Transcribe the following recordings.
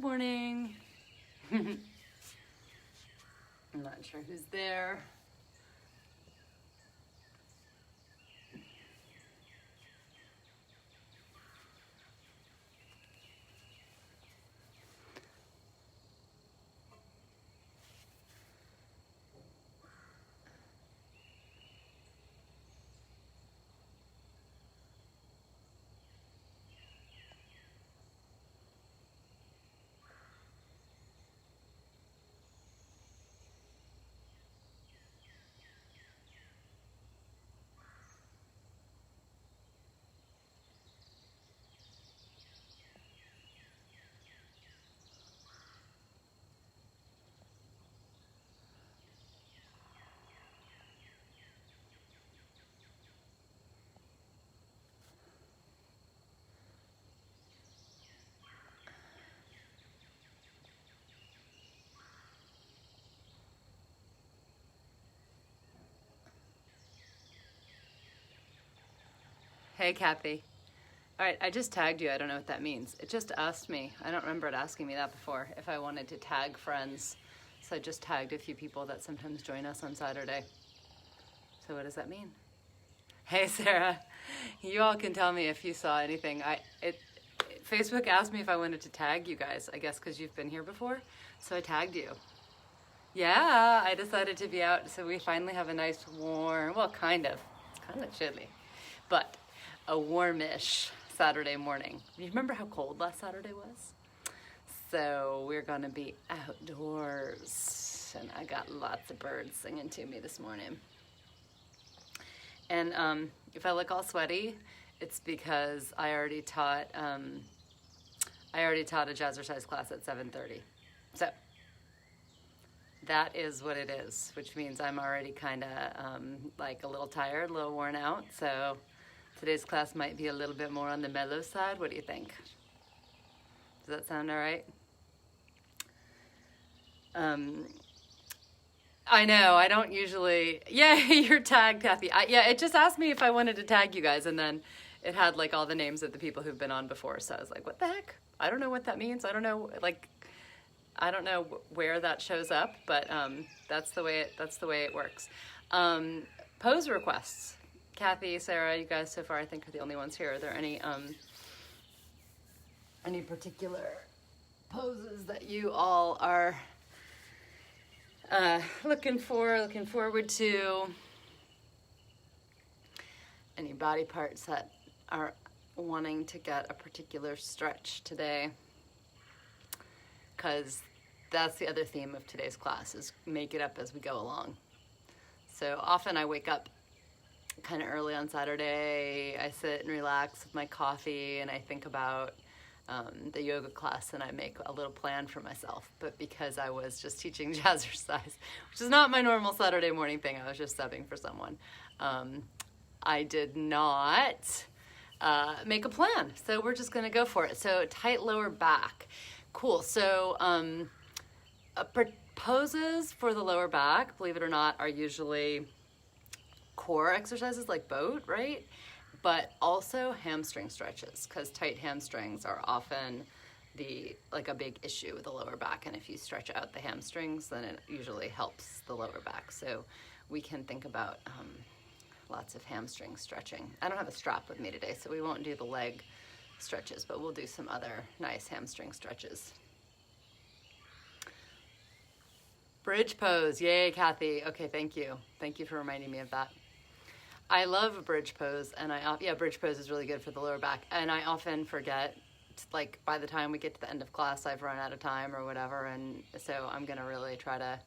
Good morning. I'm not sure who's there. Hey, Kathy. All right, I just tagged you. I don't know what that means. It just asked me. I don't remember it asking me that before, if I wanted to tag friends. So I just tagged a few people that sometimes join us on Saturday. So what does that mean? Hey, Sarah. You all can tell me if you saw anything. Facebook asked me if I wanted to tag you guys, I guess because you've been here before. So I tagged you. Yeah, I decided to be out. So we finally have a nice warm, well, kind of. It's kind of chilly. But a warmish Saturday morning. You remember how cold last Saturday was? So we're gonna be outdoors, and I got lots of birds singing to me this morning. And if I look all sweaty, it's because I already taught a jazzercise class at 7:30. So that is what it is, which means I'm already kind of like a little tired, a little worn out. So today's class might be a little bit more on the mellow side. What do you think? Does that sound all right? I know, I don't usually, yeah, you're tagged, Kathy. Yeah, it just asked me if I wanted to tag you guys, and then it had like all the names of the people who've been on before, so I was like, what the heck? I don't know what that means. I don't know, like, I don't know where that shows up, but that's the way it works. Pose requests. Kathy, Sarah, you guys so far I think are the only ones here. Are there any particular poses that you all are looking forward to? Any body parts that are wanting to get a particular stretch today? Because that's the other theme of today's class, is make it up as we go along. So often I wake up kind of early on Saturday, I sit and relax with my coffee and I think about the yoga class, and I make a little plan for myself. But because I was just teaching jazzercise, which is not my normal Saturday morning thing, I was just subbing for someone, I did not make a plan. So we're just going to go for it. So tight lower back. Cool. So poses for the lower back, believe it or not, are usually core exercises like boat, right? But also hamstring stretches, because tight hamstrings are often a big issue with the lower back. And if you stretch out the hamstrings, then it usually helps the lower back. So we can think about lots of hamstring stretching. I don't have a strap with me today, so we won't do the leg stretches, but we'll do some other nice hamstring stretches. Bridge pose. Yay, Kathy. Okay, thank you. Thank you for reminding me of that. I love a bridge pose, and bridge pose is really good for the lower back, and I often forget, like, by the time we get to the end of class, I've run out of time or whatever, and so I'm going to really try to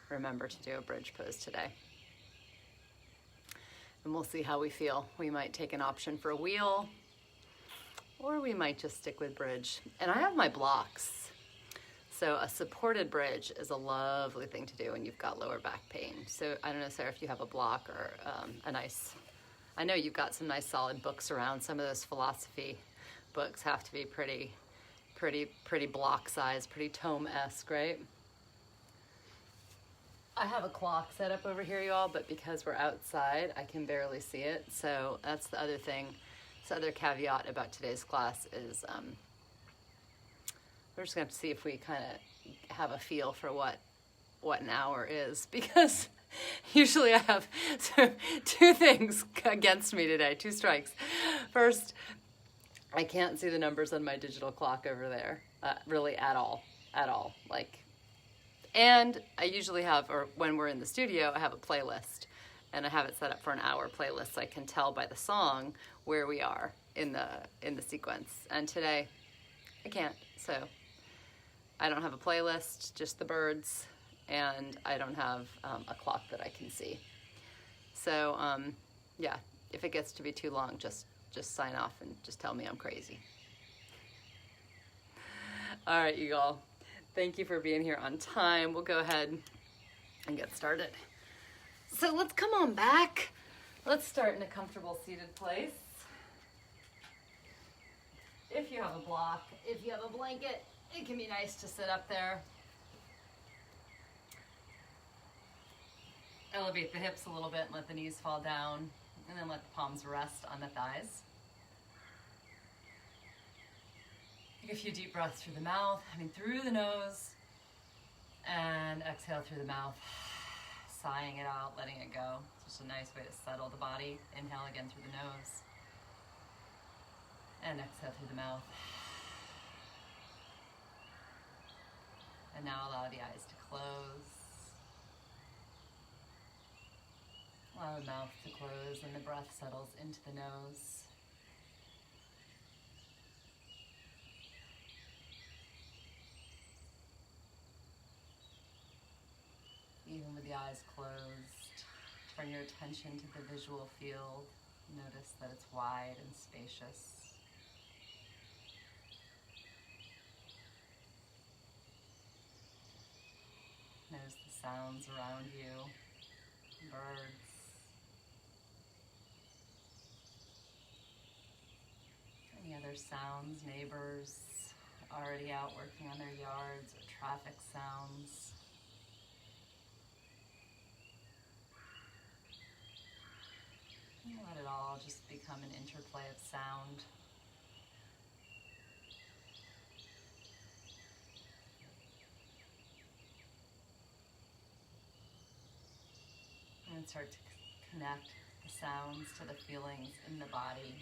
remember to do a bridge pose today. And we'll see how we feel. We might take an option for a wheel, or we might just stick with bridge. And I have my blocks. So a supported bridge is a lovely thing to do when you've got lower back pain. So I don't know, Sarah, if you have a block or I know you've got some nice solid books around. Some of those philosophy books have to be pretty block size, pretty tome-esque, right? I have a clock set up over here, y'all, but because we're outside, I can barely see it. So that's the other thing. The other caveat about today's class is We're just going to have to see if we kind of have a feel for what an hour is, because usually I have two things against me today, two strikes. First, I can't see the numbers on my digital clock over there, really at all. And I usually have, or when we're in the studio, I have a playlist, and I have it set up for an hour playlist, so I can tell by the song where we are in the sequence. And today, I can't, so I don't have a playlist, just the birds, and I don't have a clock that I can see. So, yeah, if it gets to be too long, just sign off and just tell me I'm crazy. All right, you all. Thank you for being here on time. We'll go ahead and get started. So let's come on back. Let's start in a comfortable seated place. If you have a block, if you have a blanket, it can be nice to sit up there. Elevate the hips a little bit and let the knees fall down, and then let the palms rest on the thighs. Take a few deep breaths through the mouth, through the nose, and exhale through the mouth, sighing it out, letting it go. It's just a nice way to settle the body. Inhale again through the nose, and exhale through the mouth. And now allow the eyes to close. Allow the mouth to close and the breath settles into the nose. Even with the eyes closed, turn your attention to the visual field. Notice that it's wide and spacious. Notice the sounds around you, birds. Any other sounds, neighbors already out working on their yards, or traffic sounds. And let it all just become an interplay of sound. And start to connect the sounds to the feelings in the body.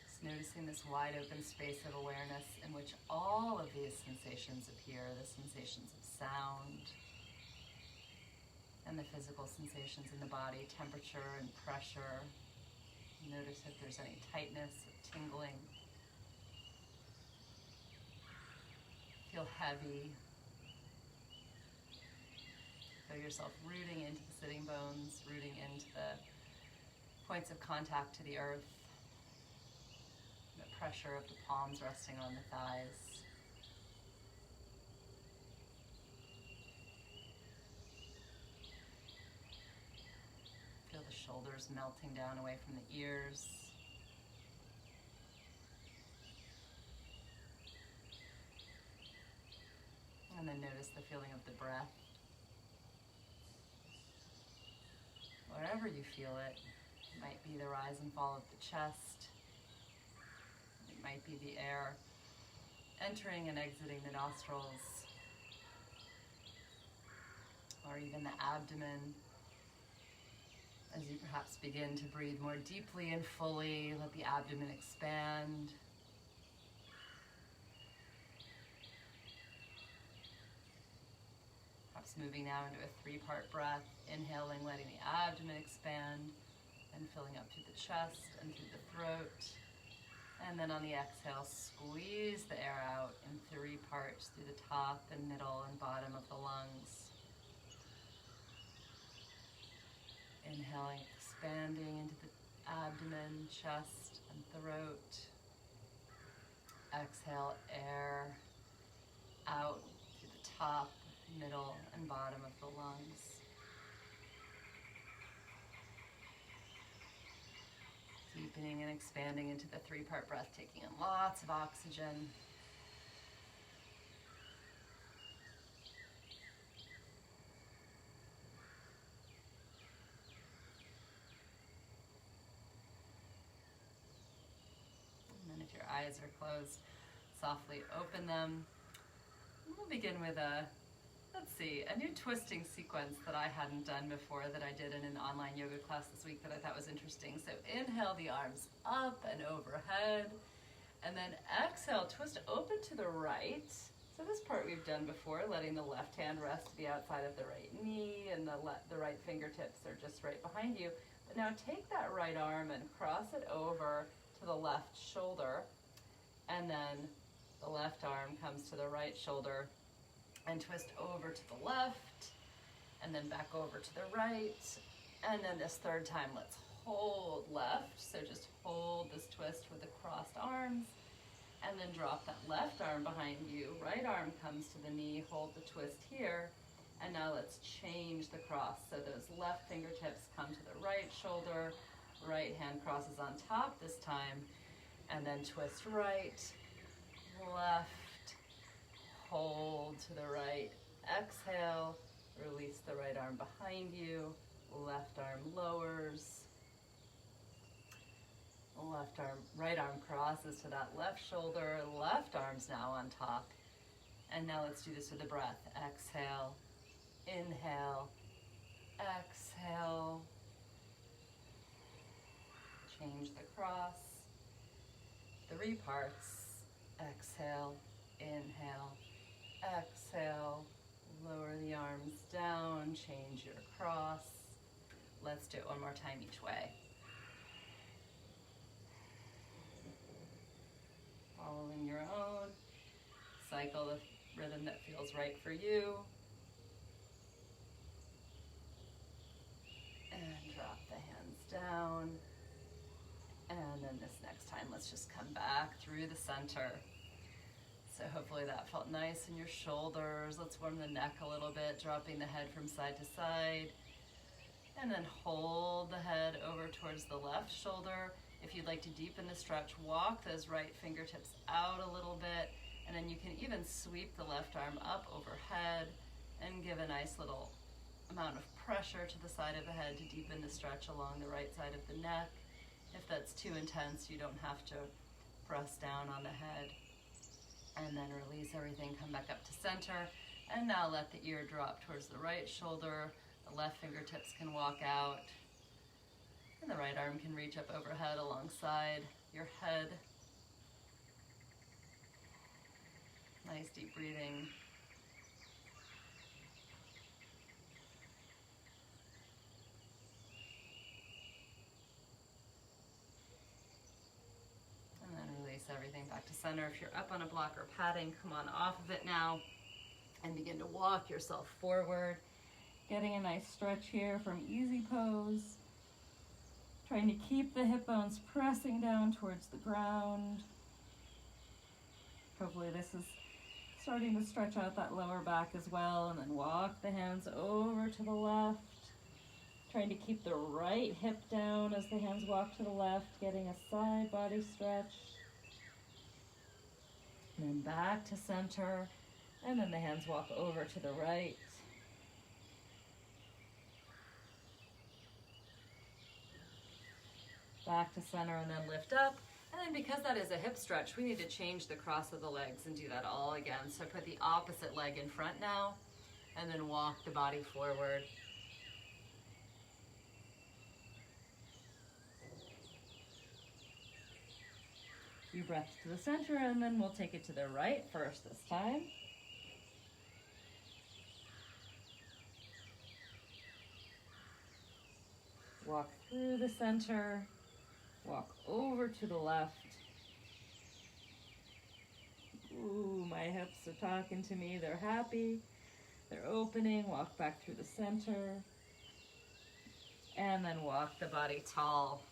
Just noticing this wide open space of awareness in which all of these sensations appear, the sensations of sound, and the physical sensations in the body, temperature and pressure. Notice if there's any tightness or tingling. Feel heavy. Feel yourself rooting into the sitting bones, rooting into the points of contact to the earth. The pressure of the palms resting on the thighs. Feel the shoulders melting down away from the ears. And then notice the feeling of the breath. Wherever you feel it, it might be the rise and fall of the chest. It might be the air entering and exiting the nostrils, or even the abdomen. As you perhaps begin to breathe more deeply and fully, let the abdomen expand. Perhaps moving now into a three-part breath, inhaling, letting the abdomen expand, and filling up through the chest and through the throat. And then on the exhale, squeeze the air out in three parts through the top and middle and bottom of the lungs. Inhaling, expanding into the abdomen, chest, and throat. Exhale, air out through the top, middle, and bottom of the lungs. Deepening and expanding into the three-part breath, taking in lots of oxygen. eyes are closed, softly open them. And we'll begin with a new twisting sequence that I hadn't done before, that I did in an online yoga class this week that I thought was interesting. So inhale the arms up and overhead, and then exhale, twist open to the right. So this part we've done before, letting the left hand rest the outside of the right knee, and the right fingertips are just right behind you. But now take that right arm and cross it over to the left shoulder, and then the left arm comes to the right shoulder, and twist over to the left, and then back over to the right. And then this third time, let's hold left. So just hold this twist with the crossed arms, and then drop that left arm behind you. Right arm comes to the knee, hold the twist here. And now let's change the cross. So those left fingertips come to the right shoulder, right hand crosses on top this time, and then twist right, left, hold to the right, exhale, release the right arm behind you, left arm lowers, right arm crosses to that left shoulder, left arm's now on top. And now let's do this with the breath. Exhale, inhale, exhale, change the cross, 3 parts, exhale, inhale, exhale, lower the arms down, change your cross. Let's do it one more time each way. Following your own, cycle the rhythm that feels right for you. And drop the hands down. And then this next time, let's just come back through the center. So hopefully that felt nice in your shoulders. Let's warm the neck a little bit, dropping the head from side to side. And then hold the head over towards the left shoulder. If you'd like to deepen the stretch, walk those right fingertips out a little bit. And then you can even sweep the left arm up overhead and give a nice little amount of pressure to the side of the head to deepen the stretch along the right side of the neck. If that's too intense, you don't have to press down on the head. And then release everything, come back up to center. And now let the ear drop towards the right shoulder. The left fingertips can walk out. And the right arm can reach up overhead alongside your head. Nice deep breathing. Everything back to center. If you're up on a block or padding, come on off of it now and begin to walk yourself forward. Getting a nice stretch here from easy pose. Trying to keep the hip bones pressing down towards the ground. Hopefully this is starting to stretch out that lower back as well. And then walk the hands over to the left. Trying to keep the right hip down as the hands walk to the left, getting a side body stretch. And then back to center, and then the hands walk over to the right. Back to center, and then lift up. And then because that is a hip stretch, we need to change the cross of the legs and do that all again. So put the opposite leg in front now, and then walk the body forward. Few breaths to the center, and then we'll take it to the right first this time. Walk through the center, walk over to the left. Ooh, my hips are talking to me. They're happy. They're opening. Walk back through the center. And then walk the body tall.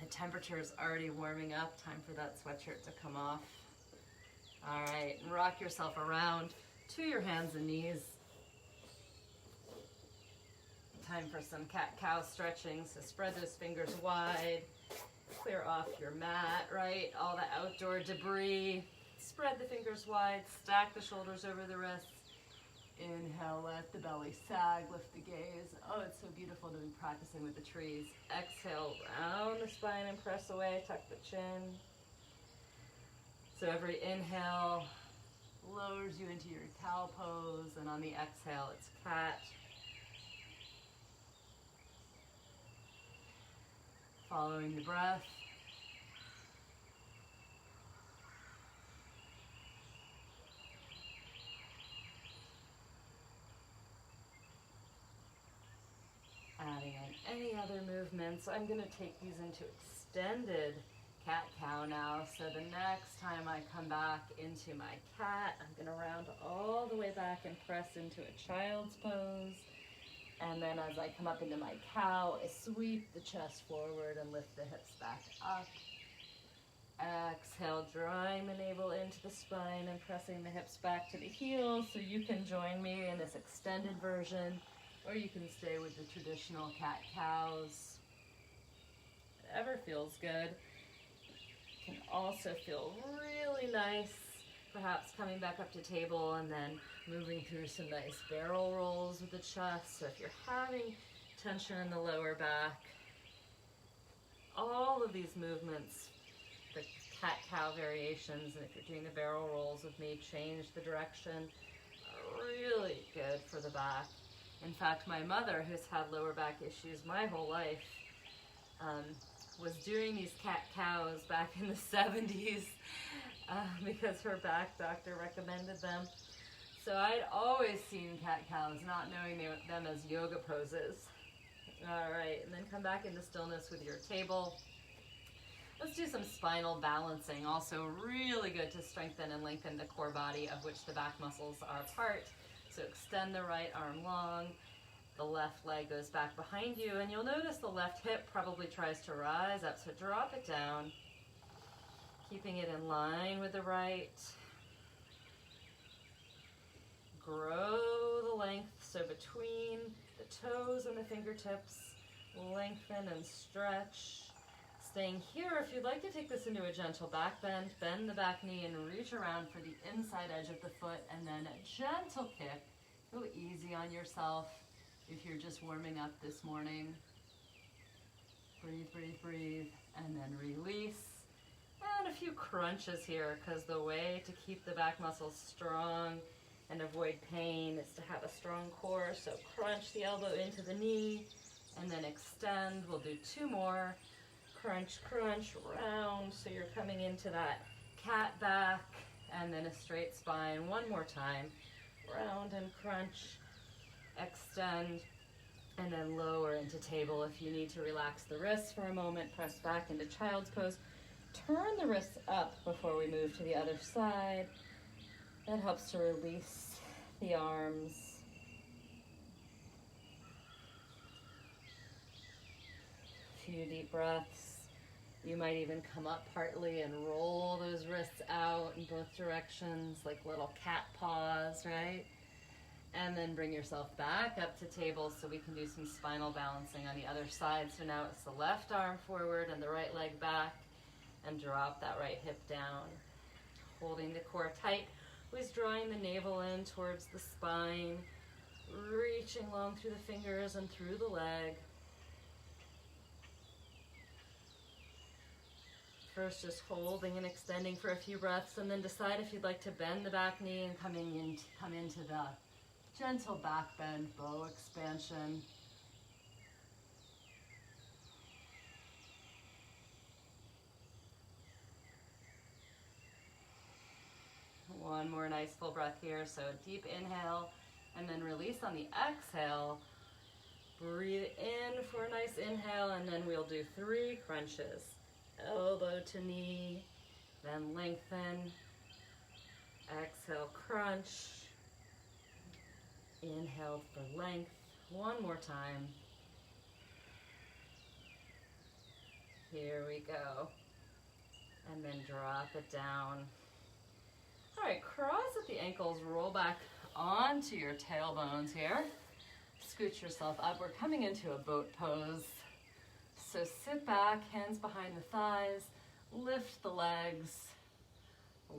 The temperature is already warming up. Time for that sweatshirt to come off. All right, and rock yourself around to your hands and knees. Time for some cat-cow stretching. So spread those fingers wide. Clear off your mat, right? All the outdoor debris. Spread the fingers wide. Stack the shoulders over the wrists. Inhale, let the belly sag, lift the gaze. Oh, it's so beautiful to be practicing with the trees. Exhale, round the spine and press away, tuck the chin. So every inhale lowers you into your cow pose, and on the exhale, it's cat. Following the breath. Adding in any other movements. I'm going to take these into extended cat-cow now. So the next time I come back into my cat, I'm going to round all the way back and press into a child's pose. And then as I come up into my cow, I sweep the chest forward and lift the hips back up. Exhale, drawing the navel into the spine and pressing the hips back to the heels. So you can join me in this extended version, or you can stay with the traditional cat-cows. Whatever feels good. Can also feel really nice, perhaps coming back up to table and then moving through some nice barrel rolls with the chest. So if you're having tension in the lower back, all of these movements, the cat-cow variations, and if you're doing the barrel rolls with me, change the direction, are really good for the back. In fact, my mother, who's had lower back issues my whole life, was doing these cat-cows back in the 70s because her back doctor recommended them. So I'd always seen cat-cows, not knowing them as yoga poses. All right, and then come back into stillness with your table. Let's do some spinal balancing. Also really good to strengthen and lengthen the core body, of which the back muscles are part. So extend the right arm long. The left leg goes back behind you, and you'll notice the left hip probably tries to rise up, so drop it down, keeping it in line with the right. Grow the length, so between the toes and the fingertips, lengthen and stretch. Staying here, if you'd like to take this into a gentle back bend, bend the back knee and reach around for the inside edge of the foot, and then a gentle kick. Go easy on yourself if you're just warming up this morning. Breathe, breathe, breathe, and then release. And a few crunches here, because the way to keep the back muscles strong and avoid pain is to have a strong core. So crunch the elbow into the knee, and then extend. We'll do two more. Crunch, crunch, round. So you're coming into that cat back, and then a straight spine. One more time. Round and crunch, extend, and then lower into table. If you need to relax the wrists for a moment, press back into child's pose. Turn the wrists up before we move to the other side. That helps to release the arms. A few deep breaths. You might even come up partly and roll those wrists out in both directions, like little cat paws, right? And then bring yourself back up to table so we can do some spinal balancing on the other side. So now it's the left arm forward and the right leg back, and drop that right hip down. Holding the core tight, always drawing the navel in towards the spine, reaching long through the fingers and through the leg. First, just holding and extending for a few breaths, and then decide if you'd like to bend the back knee and come into the gentle back bend, bow expansion. One more nice full breath here. So deep inhale, and then release on the exhale. Breathe in for a nice inhale, and then we'll do 3 crunches. Elbow to knee, then lengthen. Exhale, crunch. Inhale for length. One more time. Here we go. And then drop it down. All right, cross at the ankles, roll back onto your tailbones here. Scoot yourself up. We're coming into a boat pose. So sit back, hands behind the thighs, lift the legs,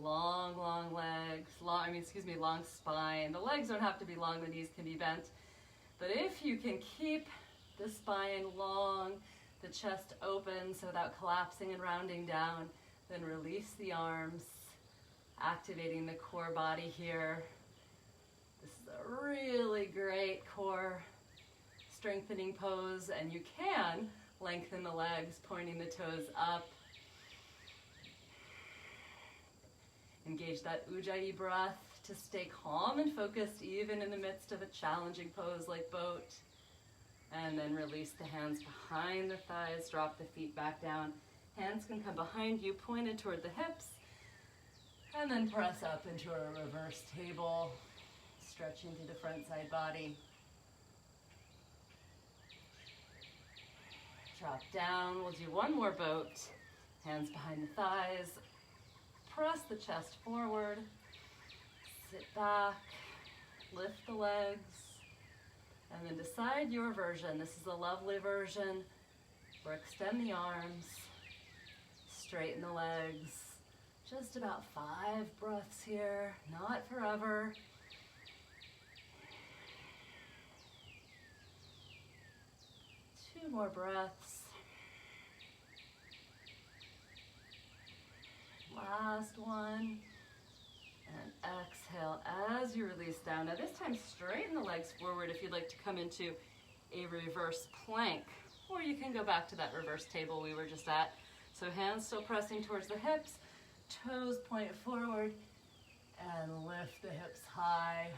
long legs, long spine. The legs don't have to be long, the knees can be bent. But if you can keep the spine long, the chest open so without collapsing and rounding down, then release the arms. activating the core body here. This is a really great core strengthening pose, and you can lengthen the legs, pointing the toes up. Engage that Ujjayi breath to stay calm and focused even in the midst of a challenging pose like boat. And then release the hands behind the thighs, drop the feet back down. Hands can come behind you, pointed toward the hips. And then press up into a reverse table, stretching through the front side body. Drop down, we'll do one more boat. Hands behind the thighs. Press the chest forward. Sit back, lift the legs, and then decide your version. This is a lovely version where extend the arms, straighten the legs. Just about 5 breaths here, not forever. Two more breaths. Last one. And exhale as you release down. Now this time straighten the legs forward if you'd like to come into a reverse plank. Or you can go back to that reverse table we were just at. So hands still pressing towards the hips, toes point forward, and lift the hips high.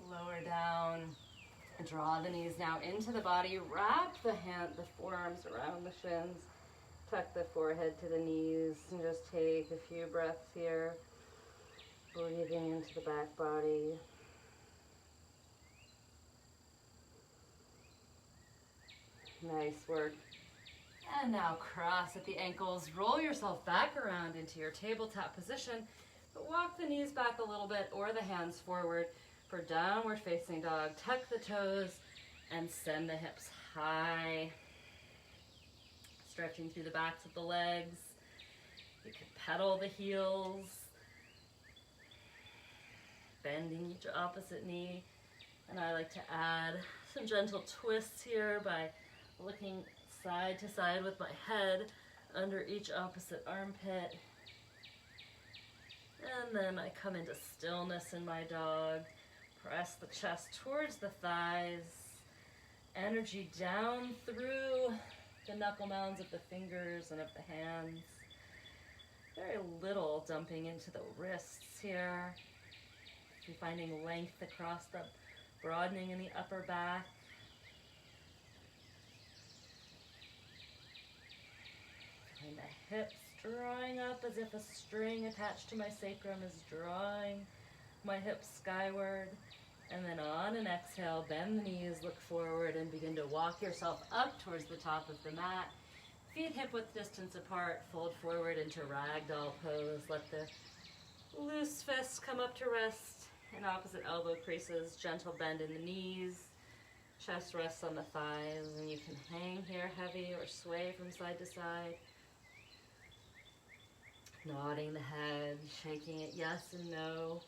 Lower down. Draw the knees now into the body. Wrap the forearms around the shins. Tuck the forehead to the knees and just take a few breaths here. Breathing into the back body. Nice work. And now cross at the ankles. Roll yourself back around into your tabletop position. But walk the knees back a little bit or the hands forward for downward facing dog. Tuck the toes and send the hips high. Stretching through the backs of the legs. You can pedal the heels. Bending each opposite knee. And I like to add some gentle twists here by looking side to side with my head under each opposite armpit. And then I come into stillness in my dog. Press the chest towards the thighs. Energy down through the knuckle mounds of the fingers and of the hands. Very little dumping into the wrists here. You're finding length across the broadening in the upper back. Feeling the hips drawing up as if a string attached to my sacrum is drawing my hips skyward. And then on an exhale, bend the knees, look forward, and begin to walk yourself up towards the top of the mat. Feet hip-width distance apart, fold forward into ragdoll pose. Let the loose fists come up to rest in opposite elbow creases. Gentle bend in the knees. Chest rests on the thighs, and you can hang here heavy or sway from side to side. Nodding the head, shaking it yes and no.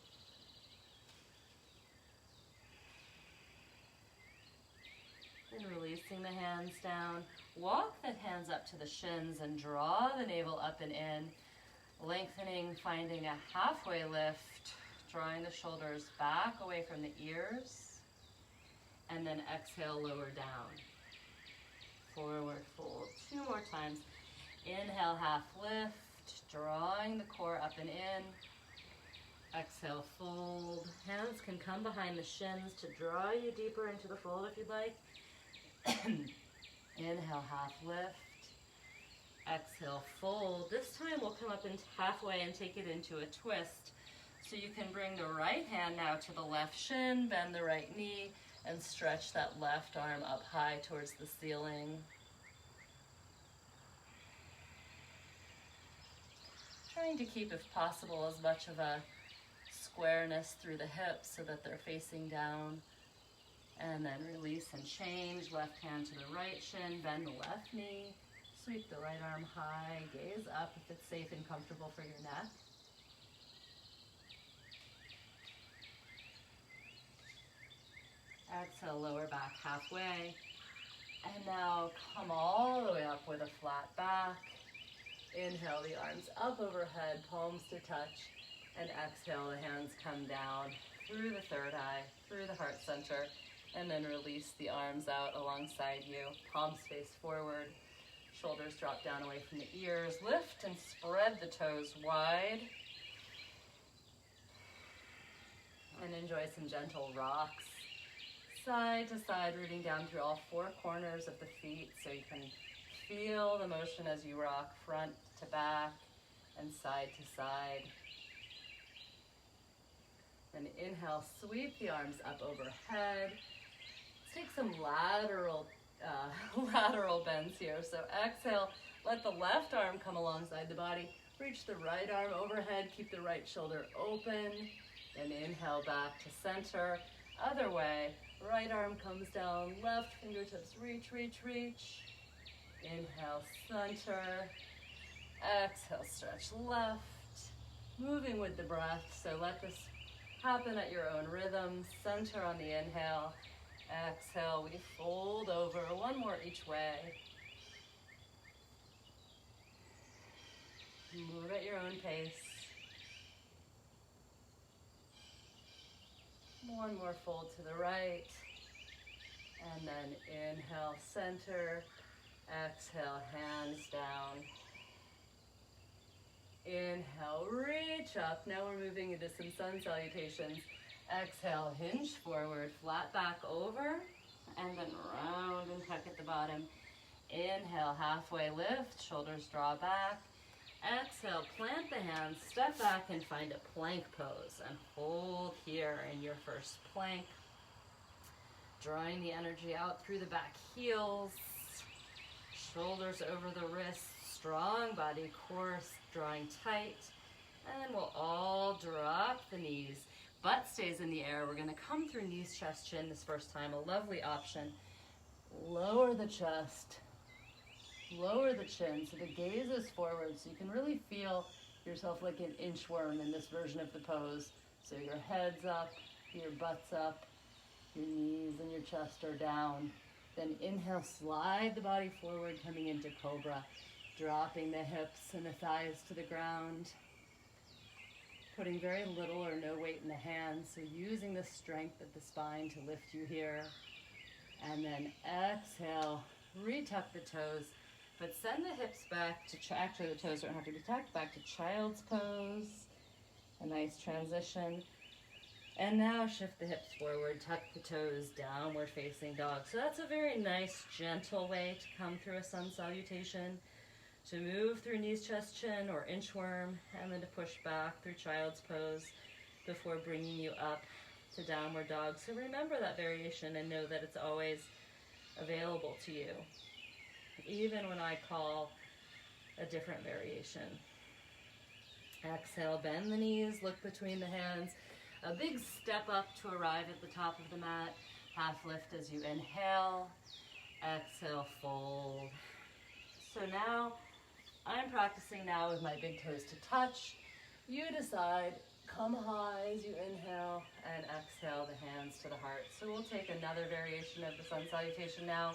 And releasing the hands down. Walk the hands up to the shins and draw the navel up and in. Lengthening, finding a halfway lift. Drawing the shoulders back away from the ears. And then exhale, lower down. Forward fold. 2 more times. Inhale, half lift. Drawing the core up and in. Exhale, fold. Hands can come behind the shins to draw you deeper into the fold if you'd like. Inhale, half lift. Exhale, fold. This time we'll come up into halfway and take it into a twist. So you can bring the right hand now to the left shin, bend the right knee, and stretch that left arm up high towards the ceiling. Trying to keep, if possible, as much of a squareness through the hips so that they're facing down. And then release and change. Left hand to the right shin, bend the left knee, sweep the right arm high, gaze up if it's safe and comfortable for your neck. Exhale, lower back halfway. And now come all the way up with a flat back. Inhale the arms up overhead, palms to touch. And exhale, the hands come down through the third eye, through the heart center. And then release the arms out alongside you. Palms face forward. Shoulders drop down away from the ears. Lift and spread the toes wide. And enjoy some gentle rocks. Side to side, rooting down through all four corners of the feet so you can feel the motion as you rock front to back and side to side. Then inhale, sweep the arms up overhead. Let's take some lateral bends here. So exhale, let the left arm come alongside the body. Reach the right arm overhead, keep the right shoulder open. Then inhale back to center. Other way, right arm comes down, left fingertips reach, reach, reach. Inhale, center. Exhale, stretch left. Moving with the breath, so let this happen at your own rhythm. Center on the inhale. Exhale, we fold over. One more each way. Move at your own pace. One more fold to the right. And then inhale, center. Exhale, hands down. Inhale, reach up. Now we're moving into some sun salutations. Exhale, hinge forward, flat back over, and then round and tuck at the bottom. Inhale, halfway lift, shoulders draw back. Exhale, plant the hands, step back and find a plank pose and hold here in your first plank. Drawing the energy out through the back heels, shoulders over the wrists, strong body core drawing tight. And then we'll all drop the knees. Butt stays in the air. We're gonna come through knees, chest, chin this first time, a lovely option. Lower the chest, lower the chin so the gaze is forward so you can really feel yourself like an inchworm in this version of the pose. So your head's up, your butt's up, your knees and your chest are down. Then inhale, slide the body forward, coming into cobra, dropping the hips and the thighs to the ground. Putting very little or no weight in the hands, so using the strength of the spine to lift you here. And then exhale, retuck the toes, but send the hips back to, actually the toes don't have to be tucked, back to child's pose. A nice transition. And now shift the hips forward, tuck the toes, downward facing dog. So that's a very nice, gentle way to come through a sun salutation. To move through knees, chest, chin, or inchworm, and then to push back through child's pose before bringing you up to downward dog. So remember that variation and know that it's always available to you, even when I call a different variation. Exhale, bend the knees, look between the hands. A big step up to arrive at the top of the mat. Half lift as you inhale. Exhale, fold. So now, I'm practicing now with my big toes to touch. You decide, come high as you inhale and exhale the hands to the heart. So we'll take another variation of the sun salutation now.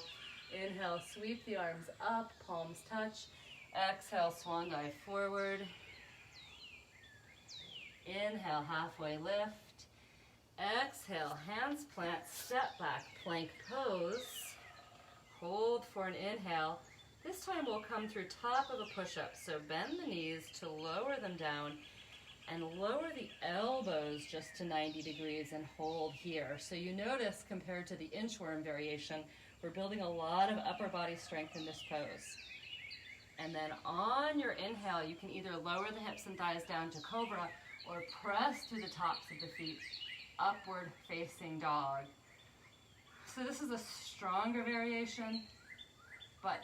Inhale, sweep the arms up, palms touch. Exhale, swan dive forward. Inhale, halfway lift. Exhale, hands plant, step back, plank pose. Hold for an inhale. This time we'll come through top of a push-up. So bend the knees to lower them down and lower the elbows just to 90 degrees and hold here. So you notice compared to the inchworm variation, we're building a lot of upper body strength in this pose. And then on your inhale, you can either lower the hips and thighs down to cobra or press through the tops of the feet, upward facing dog. So this is a stronger variation, but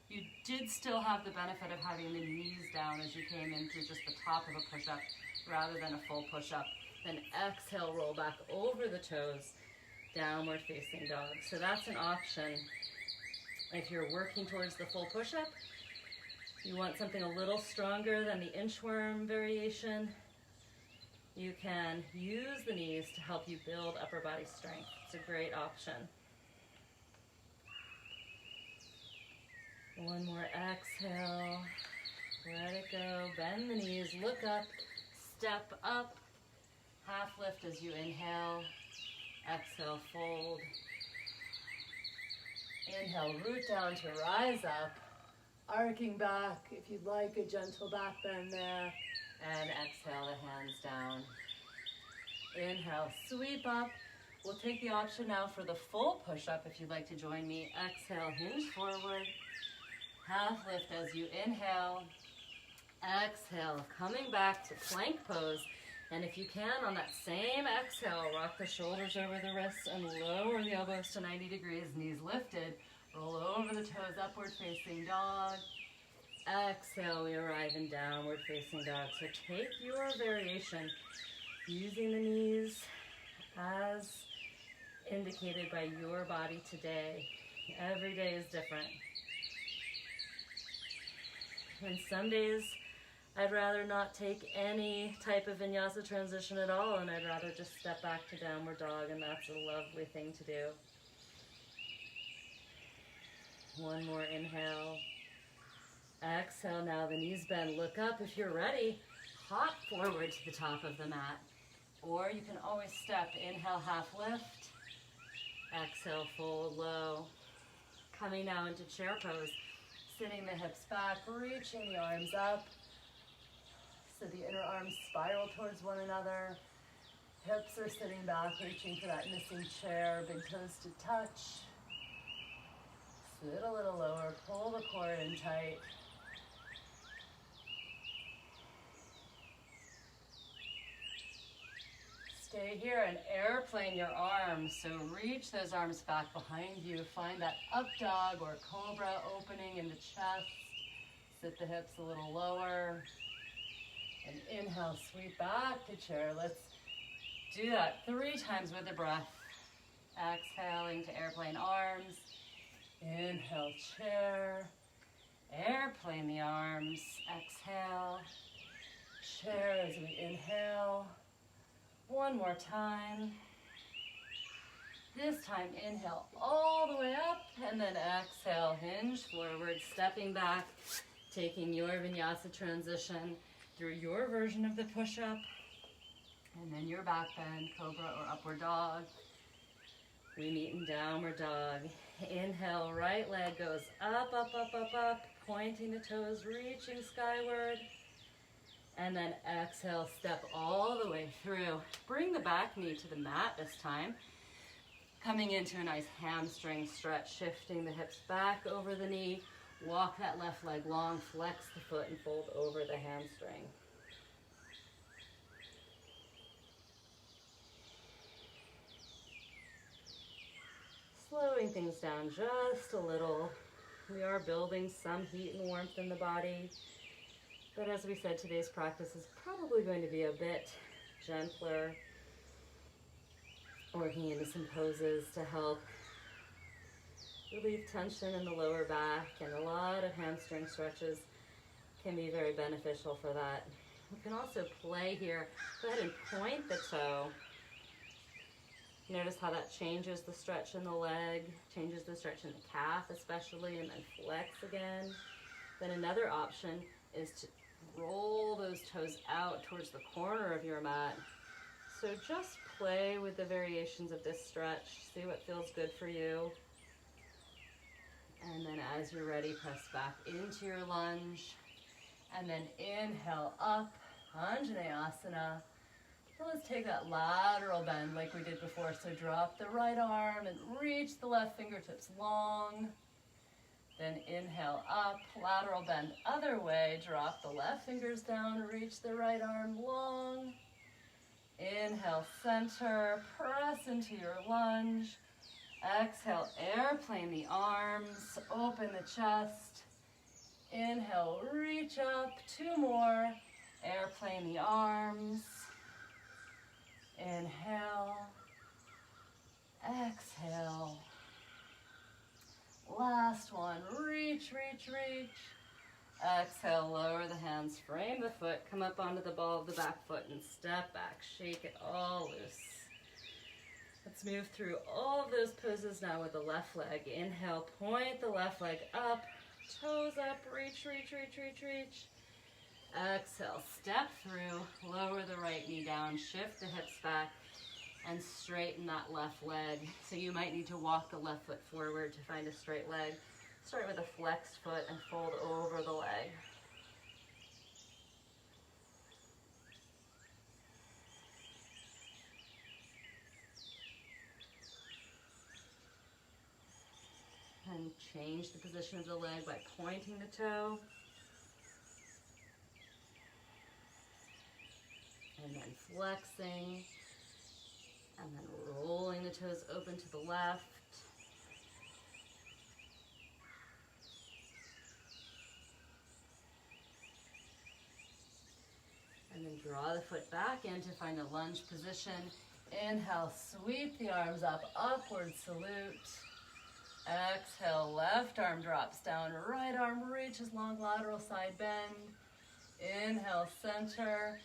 you did still have the benefit of having the knees down as you came in through just the top of a push-up rather than a full push-up. Then exhale, roll back over the toes, downward facing dog. So that's an option. If you're working towards the full push-up, you want something a little stronger than the inchworm variation, you can use the knees to help you build upper body strength. It's a great option. One more exhale. Let it go. Bend the knees. Look up. Step up. Half lift as you inhale. Exhale, fold. Inhale, root down to rise up. Arcing back, if you'd like, a gentle back bend there. And exhale the hands down. Inhale, sweep up. We'll take the option now for the full push-up if you'd like to join me. Exhale, hinge forward. Half lift as you inhale. Exhale, coming back to plank pose. And if you can, on that same exhale, rock the shoulders over the wrists and lower the elbows to 90 degrees, knees lifted. Roll over the toes, upward facing dog. Exhale, we arrive in downward facing dog. So take your variation using the knees as indicated by your body today. Every day is different. And some days I'd rather not take any type of vinyasa transition at all, and I'd rather just step back to downward dog, and that's a lovely thing to do. One more inhale. Exhale, now the knees bend. Look up if you're ready. Hop forward to the top of the mat. Or you can always step. Inhale, half lift. Exhale, fold low. Coming now into chair pose. Sitting the hips back, reaching the arms up. So the inner arms spiral towards one another. Hips are sitting back, reaching for that missing chair. Big toes to touch. Sit a little lower, pull the core in tight. Stay here and airplane your arms. So reach those arms back behind you. Find that up dog or cobra opening in the chest. Sit the hips a little lower. And inhale, sweep back to chair. Let's do that 3 times with the breath. Exhaling to airplane arms. Inhale, chair. Airplane the arms. Exhale. Chair as we inhale. One more time. This time, inhale all the way up, and then exhale, hinge forward, stepping back, taking your vinyasa transition through your version of the push-up, and then your back bend, cobra or upward dog. We meet in downward dog. Inhale, right leg goes up, up, up, up, up, pointing the toes, reaching skyward. And then exhale, step all the way through. Bring the back knee to the mat this time. Coming into a nice hamstring stretch, shifting the hips back over the knee. Walk that left leg long, flex the foot and fold over the hamstring. Slowing things down just a little. We are building some heat and warmth in the body. But as we said, today's practice is probably going to be a bit gentler, working into some poses to help relieve tension in the lower back, and a lot of hamstring stretches can be very beneficial for that. You can also play here. Go ahead and point the toe. Notice how that changes the stretch in the leg, changes the stretch in the calf especially, and then flex again. Then another option is to roll those toes out towards the corner of your mat. So just play with the variations of this stretch. See what feels good for you. And then as you're ready, press back into your lunge. And then inhale up, Anjaneyasana. So let's take that lateral bend like we did before. So drop the right arm and reach the left fingertips long. Then inhale up, lateral bend other way, drop the left fingers down, reach the right arm long. Inhale, center, press into your lunge. Exhale, airplane the arms, open the chest. Inhale, reach up, 2 more. Airplane the arms. Inhale, exhale. Last one, reach, reach, reach. Exhale, lower the hands, frame the foot, come up onto the ball of the back foot and step back, shake it all loose. Let's move through all of those poses now with the left leg. Inhale, point the left leg up, Toes up, reach, reach, reach, reach, reach. Exhale, step through, lower the right knee down, shift the hips back, and straighten that left leg. So you might need to walk the left foot forward to find a straight leg. Start with a flexed foot and fold over the leg. And change the position of the leg by pointing the toe. And then flexing. And then rolling the toes open to the left. And then draw the foot back in to find a lunge position. Inhale, sweep the arms up, upward salute. Exhale, left arm drops down, right arm reaches long lateral side bend. Inhale, center.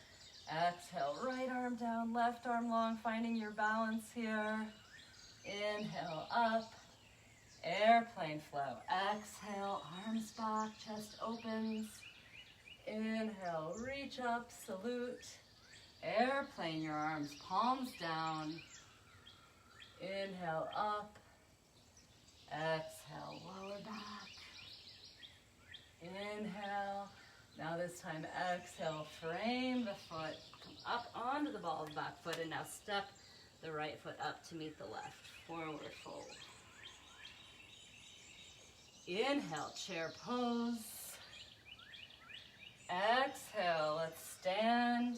Exhale, right arm down, left arm long, finding your balance here. Inhale, up. Airplane flow. Exhale, arms back, chest opens. Inhale, reach up, salute. Airplane your arms, palms down. Inhale, up. Exhale, lower back. Inhale. Now this time, exhale, frame the foot. Come up onto the ball of the back foot, and now step the right foot up to meet the left. Forward fold. Inhale, chair pose. Exhale, let's stand,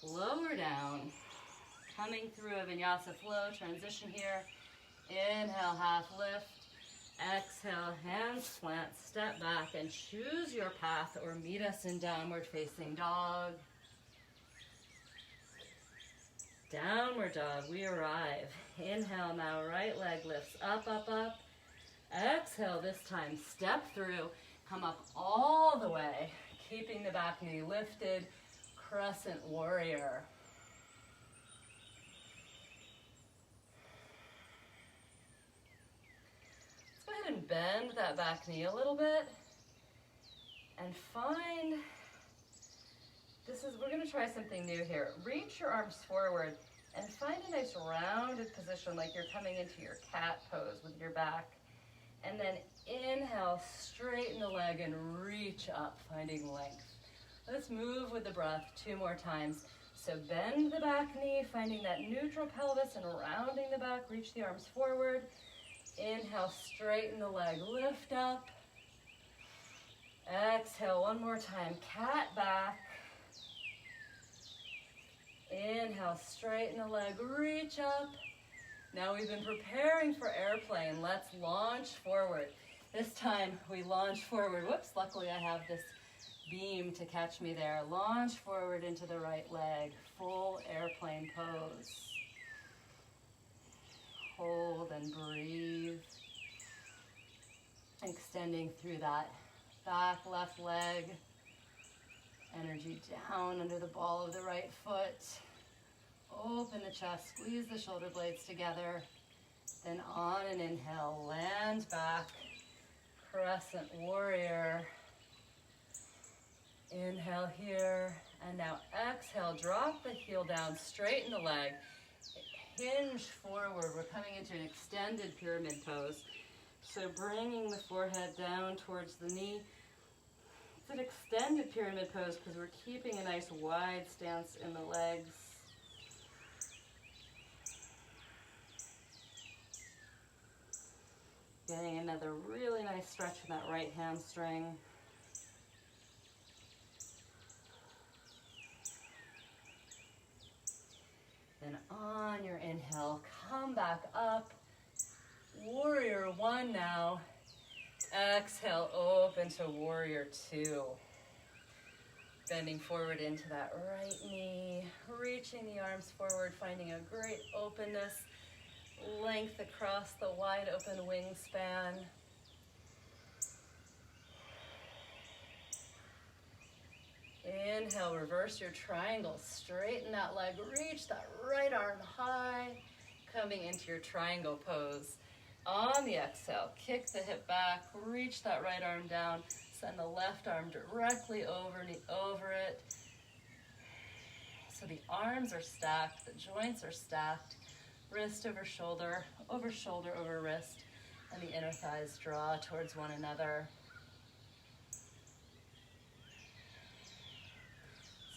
lower down. Coming through a vinyasa flow, transition here. Inhale, half lift. Exhale, hands plant, step back, and choose your path or meet us in downward facing dog. Downward dog, we arrive. Inhale now, right leg lifts up, up, up. Exhale, this time step through, come up all the way, keeping the back knee lifted, crescent warrior. Let's go ahead and bend that back knee a little bit and find, we're gonna try something new here. Reach your arms forward and find a nice rounded position like you're coming into your cat pose with your back. And then inhale, straighten the leg and reach up, finding length. Let's move with the breath 2 more times. So bend the back knee, finding that neutral pelvis and rounding the back, reach the arms forward. Inhale, straighten the leg, lift up. Exhale, 1 more time, cat back. Inhale, straighten the leg, reach up. Now we've been preparing for airplane. Let's launch forward. This time we launch forward. Whoops, luckily I have this beam to catch me there. Launch forward into the right leg. Full airplane pose. Hold and breathe. Extending through that back left leg. Energy down under the ball of the right foot. Open the chest, squeeze the shoulder blades together. Then on an inhale, land back, crescent warrior. Inhale here, and now exhale, drop the heel down, straighten the leg, hinge forward. We're coming into an extended pyramid pose. So bringing the forehead down towards the knee. It's an extended pyramid pose because we're keeping a nice wide stance in the legs. Getting another really nice stretch in that right hamstring. Then on your inhale, come back up. Warrior 1 now. Exhale, open to warrior 2. Bending forward into that right knee, reaching the arms forward, finding a great openness. Length across the wide open wingspan. Inhale, reverse your triangle. Straighten that leg, reach that right arm high. Coming into your triangle pose. On the exhale, kick the hip back, reach that right arm down, send the left arm directly over it. So the arms are stacked, the joints are stacked, wrist over shoulder, over wrist, and the inner thighs draw towards one another.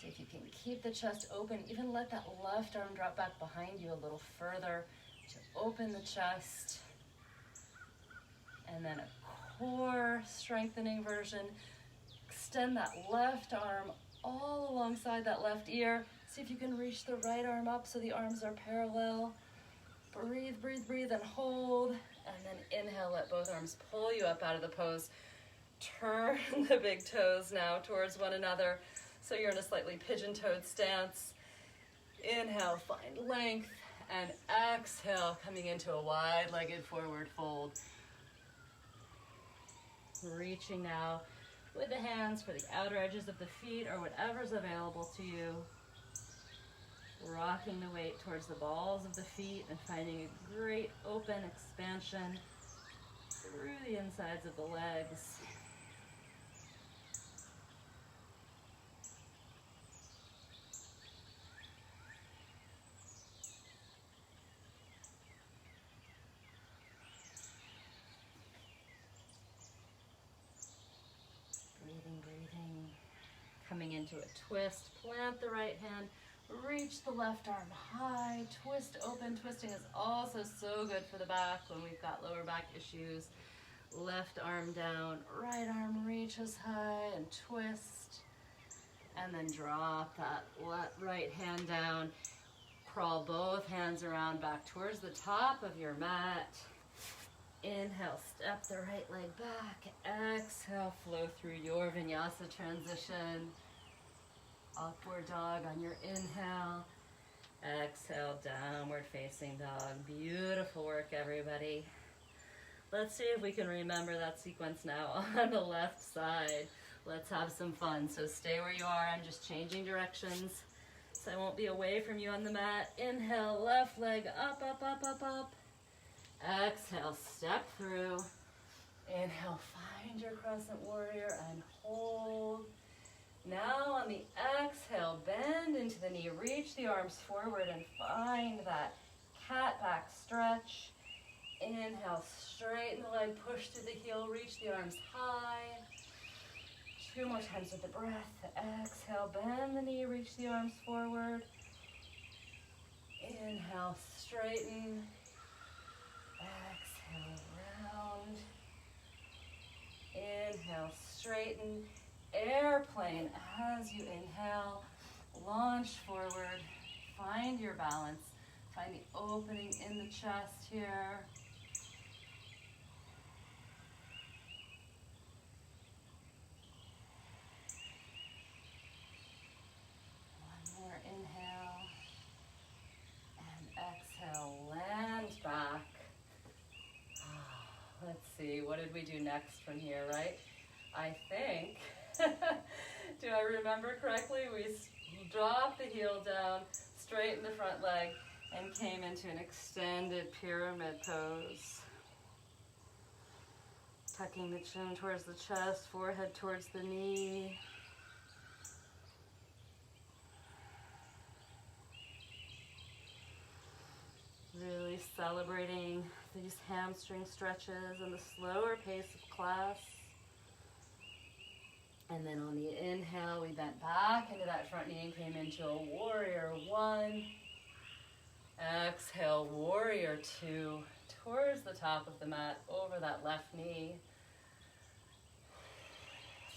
See if you can keep the chest open, even let that left arm drop back behind you a little further to open the chest. And then a core strengthening version. Extend that left arm all alongside that left ear. See if you can reach the right arm up so the arms are parallel. Breathe, breathe, breathe, and hold. And then inhale, let both arms pull you up out of the pose. Turn the big toes now towards one another so you're in a slightly pigeon-toed stance. Inhale, find length, and exhale, coming into a wide-legged forward fold. Reaching now with the hands for the outer edges of the feet or whatever's available to you. Rocking the weight towards the balls of the feet and finding a great open expansion through the insides of the legs. Breathing. Coming into a twist, plant the right hand, reach the left arm high, twist open. Twisting is also so good for the back when we've got lower back issues. Left arm down, right arm reaches high and twist. And then drop that right hand down. Crawl both hands around back towards the top of your mat. Inhale, step the right leg back. Exhale, flow through your vinyasa transition. Upward dog on your inhale. Exhale, downward facing dog. Beautiful work, everybody. Let's see if we can remember that sequence now on the left side. Let's have some fun. So stay where you are. I'm just changing directions so I won't be away from you on the mat. Inhale, left leg up, up, up, up, up. Exhale, step through. Inhale, find your crescent warrior and hold. Now on the exhale, bend into the knee, reach the arms forward and find that cat back stretch. Inhale, straighten the leg, push through the heel, reach the arms high. 2 more times with the breath. Exhale, bend the knee, reach the arms forward. Inhale, straighten. Exhale, round. Inhale, straighten. Airplane as you inhale. Launch forward. Find your balance. Find the opening in the chest here. One more inhale. And exhale, land back. Let's see, what did we do next from here, right? I think, do I remember correctly? We dropped the heel down, straightened the front leg, and came into an extended pyramid pose. Tucking the chin towards the chest, forehead towards the knee. Really celebrating these hamstring stretches and the slower pace of class. And then on the inhale, we bent back into that front knee and came into a warrior one. Exhale, warrior two, towards the top of the mat, over that left knee.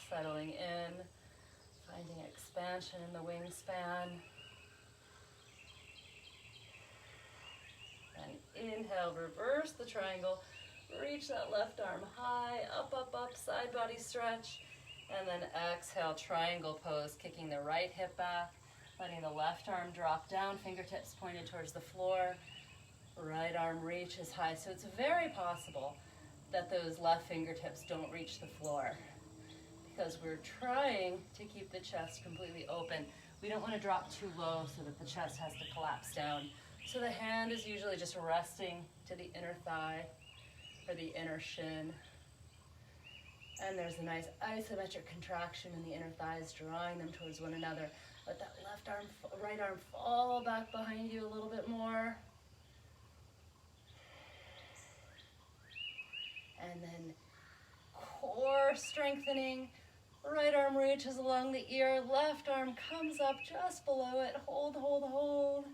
Settling in, finding expansion in the wingspan. And inhale, reverse the triangle, reach that left arm high, up, up, up, side body stretch. And then exhale, triangle pose, kicking the right hip back, letting the left arm drop down, fingertips pointed towards the floor. Right arm reaches high. So it's very possible that those left fingertips don't reach the floor because we're trying to keep the chest completely open. We don't want to drop too low so that the chest has to collapse down. So the hand is usually just resting to the inner thigh. for the inner shin. And there's a nice isometric contraction in the inner thighs, drawing them towards one another. Let that right arm fall back behind you a little bit more. And then core strengthening. Right arm reaches along the ear, left arm comes up just below it. Hold, hold, hold.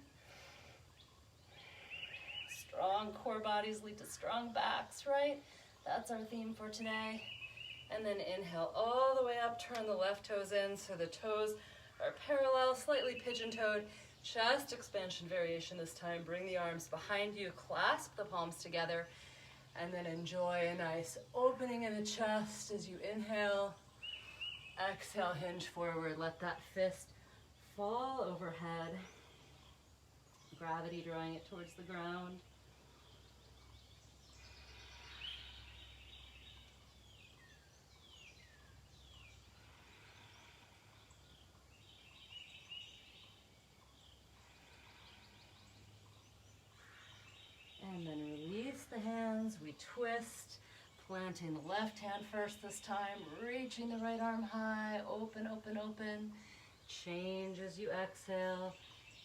Strong core bodies lead to strong backs, right? That's our theme for today. And then inhale all the way up, turn the left toes in so the toes are parallel, slightly pigeon-toed. Chest expansion variation this time. Bring the arms behind you, clasp the palms together, and then enjoy a nice opening in the chest as you inhale. Exhale, hinge forward. Let that fist fall overhead. Gravity drawing it towards the ground. And then release the hands. We twist. Planting the left hand first this time, reaching the right arm high, open, open, open. Change as you exhale.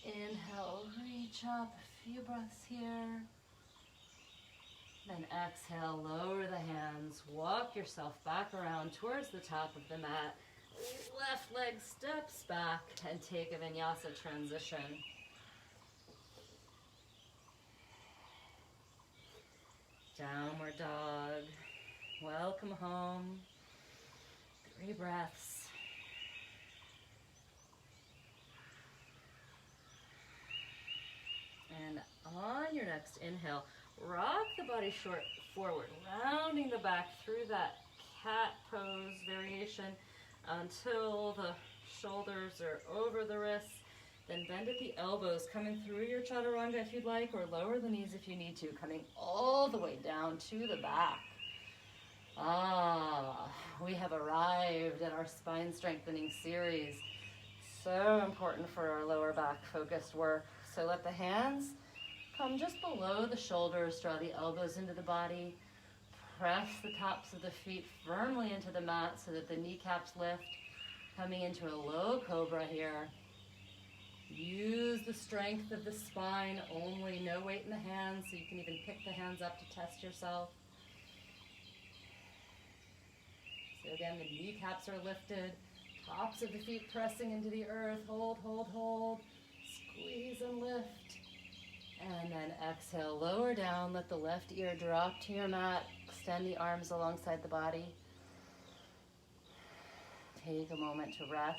Inhale, reach up, a few breaths here. Then exhale, lower the hands, walk yourself back around towards the top of the mat. Left leg steps back and take a vinyasa transition. Downward dog. Welcome home. 3 breaths. And on your next inhale, rock the body short forward, rounding the back through that cat pose variation until the shoulders are over the wrists. Then bend at the elbows, coming through your chaturanga if you'd like, or lower the knees if you need to, coming all the way down to the back. We have arrived at our spine strengthening series. So important for our lower back focused work. So let the hands come just below the shoulders, draw the elbows into the body, press the tops of the feet firmly into the mat so that the kneecaps lift, coming into a low cobra here. Use the strength of the spine only, no weight in the hands, so you can even pick the hands up to test yourself. So again, the kneecaps are lifted, tops of the feet pressing into the earth. Hold, hold, hold. Squeeze and lift. And then exhale, lower down, let the left ear drop to your mat. Extend the arms alongside the body. Take a moment to rest.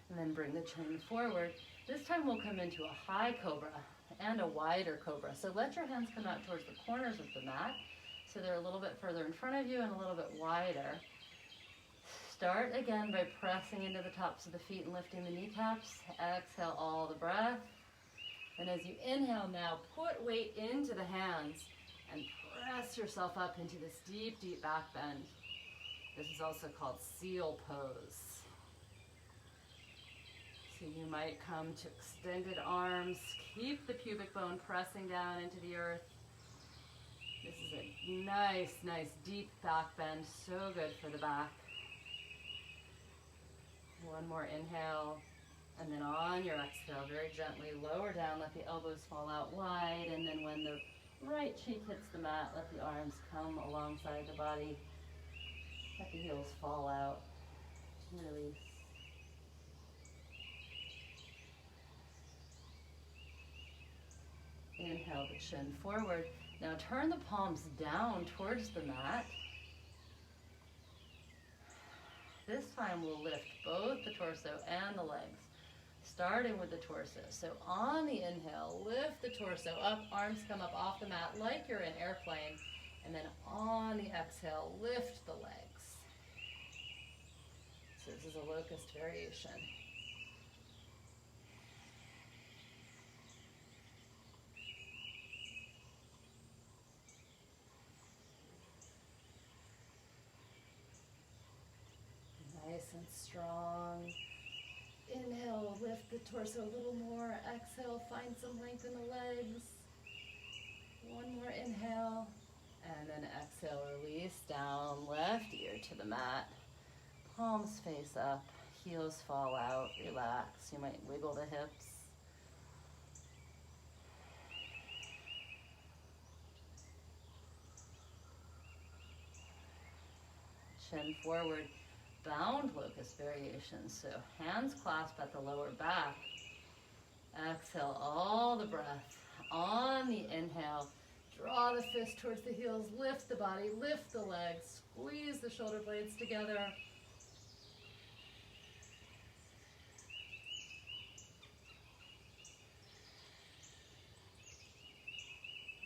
And then bring the chin forward. This time we'll come into a high cobra and a wider cobra. So let your hands come out towards the corners of the mat so they're a little bit further in front of you and a little bit wider. Start again by pressing into the tops of the feet and lifting the kneecaps. Exhale all the breath. And as you inhale now, put weight into the hands and press yourself up into this deep, deep back bend. This is also called seal pose. So you might come to extended arms. Keep the pubic bone pressing down into the earth. This is a nice, nice deep back bend. So good for the back. One more inhale. And then on your exhale, very gently lower down. Let the elbows fall out wide. And then when the right cheek hits the mat, let the arms come alongside the body. Let the heels fall out. Release. Inhale the chin forward. Now turn the palms down towards the mat. This time we'll lift both the torso and the legs, starting with the torso. So on the inhale, lift the torso up, arms come up off the mat like you're in airplane. And then on the exhale, lift the legs. So this is a locust variation. Nice and strong. Inhale, lift the torso a little more. Exhale, find some length in the legs. One more inhale. And then exhale, release down, left ear to the mat. Palms face up, heels fall out, relax. You might wiggle the hips. Chin forward, bound locust variation. So hands clasp at the lower back. Exhale all the breath. On the inhale, draw the fist towards the heels, lift the body, lift the legs, squeeze the shoulder blades together.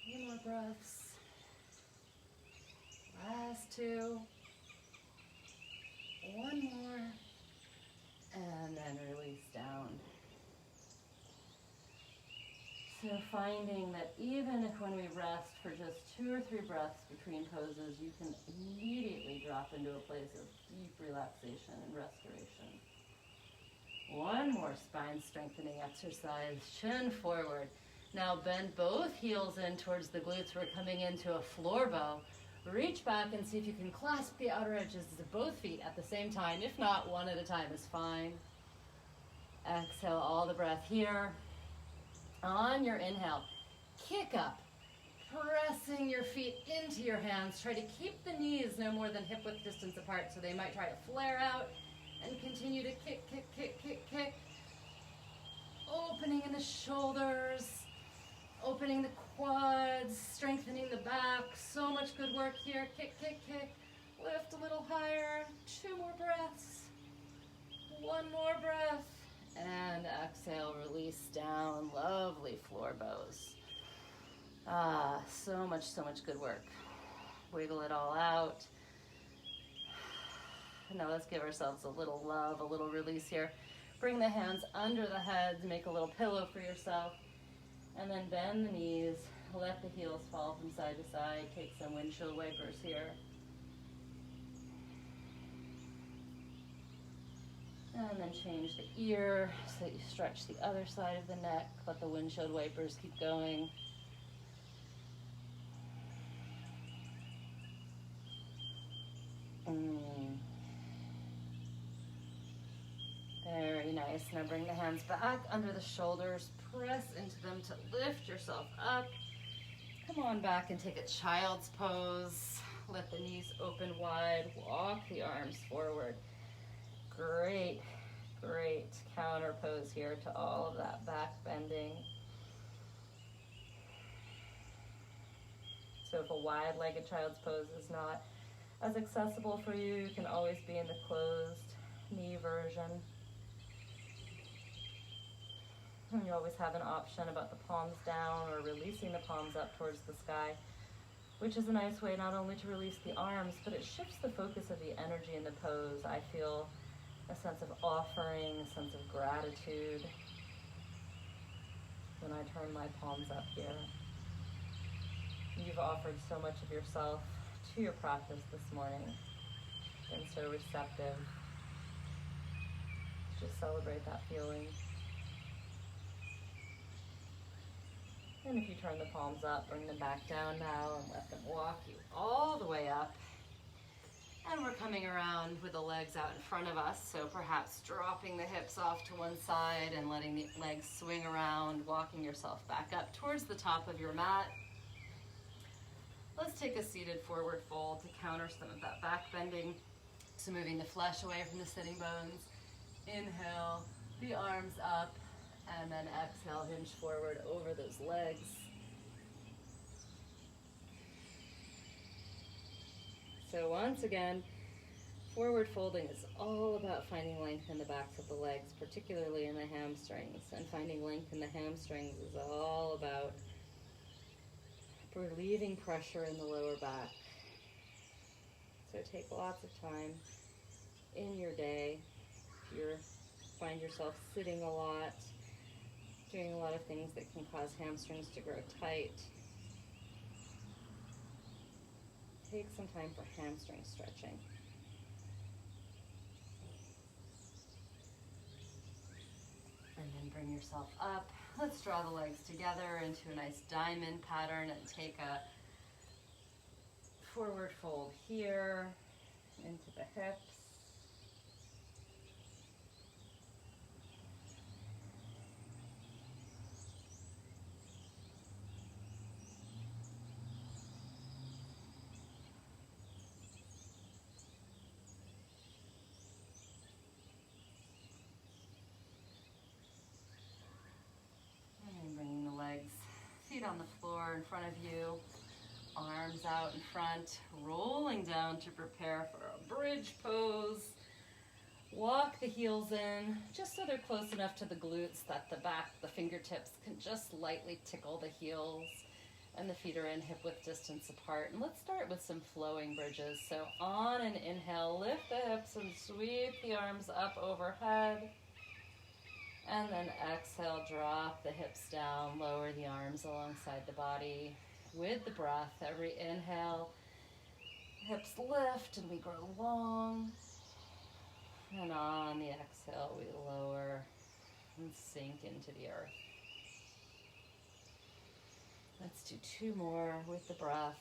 Few more breaths. Last two. One more. And then release down. So finding that even if when we rest for just 2 or 3 breaths between poses, you can immediately drop into a place of deep relaxation and restoration. One more spine strengthening exercise. Chin forward. Now bend both heels in towards the glutes. We're coming into a floor bow. Reach back and see if you can clasp the outer edges of both feet at the same time. If not, one at a time is fine. Exhale all the breath here. On your inhale, kick up, pressing your feet into your hands. Try to keep the knees no more than hip width distance apart, so they might try to flare out, and continue to kick, kick, kick, kick, kick. Opening in the shoulders, opening the quads, strengthening the back. So much good work here. Kick, kick, kick. Lift a little higher. 2 more breaths. 1 more breath. And exhale, release down. Lovely floor bows. So much good work. Wiggle it all out. Now let's give ourselves a little love, a little release here. Bring the hands under the head, make a little pillow for yourself. And then bend the knees, let the heels fall from side to side. Take some windshield wipers here. And then change the ear so that you stretch the other side of the neck. Let the windshield wipers keep going. Very nice. Now bring the hands back under the shoulders. Press into them to lift yourself up. Come on back and take a child's pose. Let the knees open wide. Walk the arms forward. Great, great counter pose here to all of that back bending. So if a wide-legged child's pose is not as accessible for you, you can always be in the closed knee version. And you always have an option about the palms down or releasing the palms up towards the sky, which is a nice way not only to release the arms, but it shifts the focus of the energy in the pose. I feel a sense of offering, a sense of gratitude when I turn my palms up here. You've offered so much of yourself to your practice this morning. Been so receptive. Just celebrate that feeling. And if you turn the palms up, bring them back down now and let them walk you all the way up. And we're coming around with the legs out in front of us, so perhaps dropping the hips off to one side and letting the legs swing around, walking yourself back up towards the top of your mat. Let's take a seated forward fold to counter some of that back bending. So moving the flesh away from the sitting bones. Inhale, the arms up, and then exhale, hinge forward over those legs. So once again, forward folding is all about finding length in the backs of the legs, particularly in the hamstrings. And finding length in the hamstrings is all about relieving pressure in the lower back. So take lots of time in your day. If you find yourself sitting a lot, doing a lot of things that can cause hamstrings to grow tight, take some time for hamstring stretching. yourself up. Let's draw the legs together into a nice diamond pattern and take a forward fold here into the hips. And bringing the legs, feet on the floor in front of you. Arms out in front, rolling down to prepare for a bridge pose. Walk the heels in, just so they're close enough to the glutes that the fingertips can just lightly tickle the heels, and the feet are in hip width distance apart. And let's start with some flowing bridges. So on an inhale, lift the hips and sweep the arms up overhead. And then exhale, drop the hips down, lower the arms alongside the body. With the breath, every inhale, hips lift and we grow long. And on the exhale, we lower and sink into the earth. Let's do 2 more with the breath.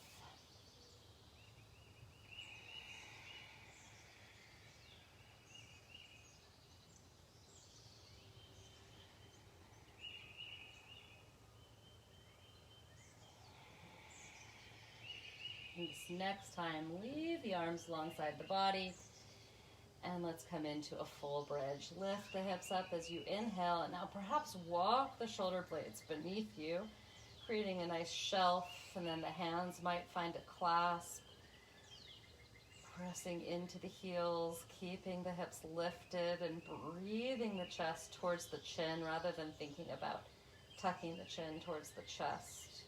And this next time, leave the arms alongside the body. And let's come into a full bridge. Lift the hips up as you inhale. And now perhaps walk the shoulder blades beneath you, creating a nice shelf. And then the hands might find a clasp. Pressing into the heels, keeping the hips lifted and breathing the chest towards the chin rather than thinking about tucking the chin towards the chest.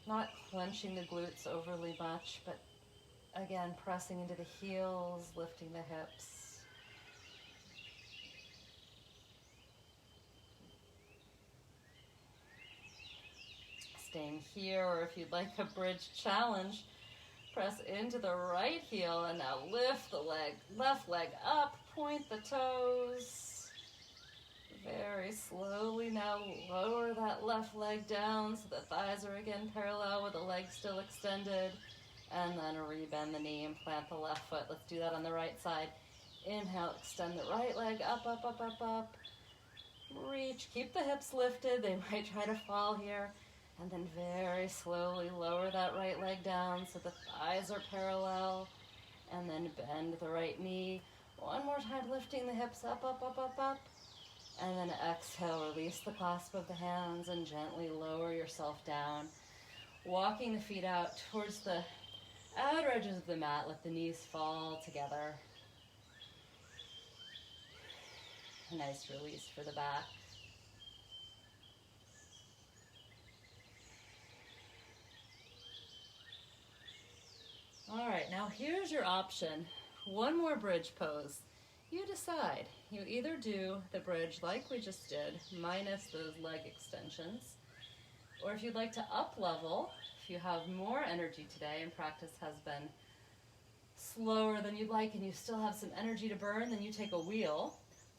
Not clenching the glutes overly much, but again, pressing into the heels, lifting the hips. Staying here, or if you'd like a bridge challenge, press into the right heel and now lift the left leg up, point the toes. Very slowly now lower that left leg down so the thighs are again parallel with the leg still extended. And then rebend the knee and plant the left foot. Let's do that on the right side. Inhale, extend the right leg up, up, up, up, up. Reach, keep the hips lifted. They might try to fall here. And then very slowly lower that right leg down so the thighs are parallel. And then bend the right knee. One more time, lifting the hips up, up, up, up, up. And then exhale, release the clasp of the hands and gently lower yourself down. Walking the feet out towards the outer edges of the mat, let the knees fall together. A nice release for the back. All right, now here's your option. One more bridge pose. You decide. You either do the bridge like we just did, minus those leg extensions, or if you'd like to up level, if you have more energy today and practice has been slower than you'd like and you still have some energy to burn, then you take a wheel.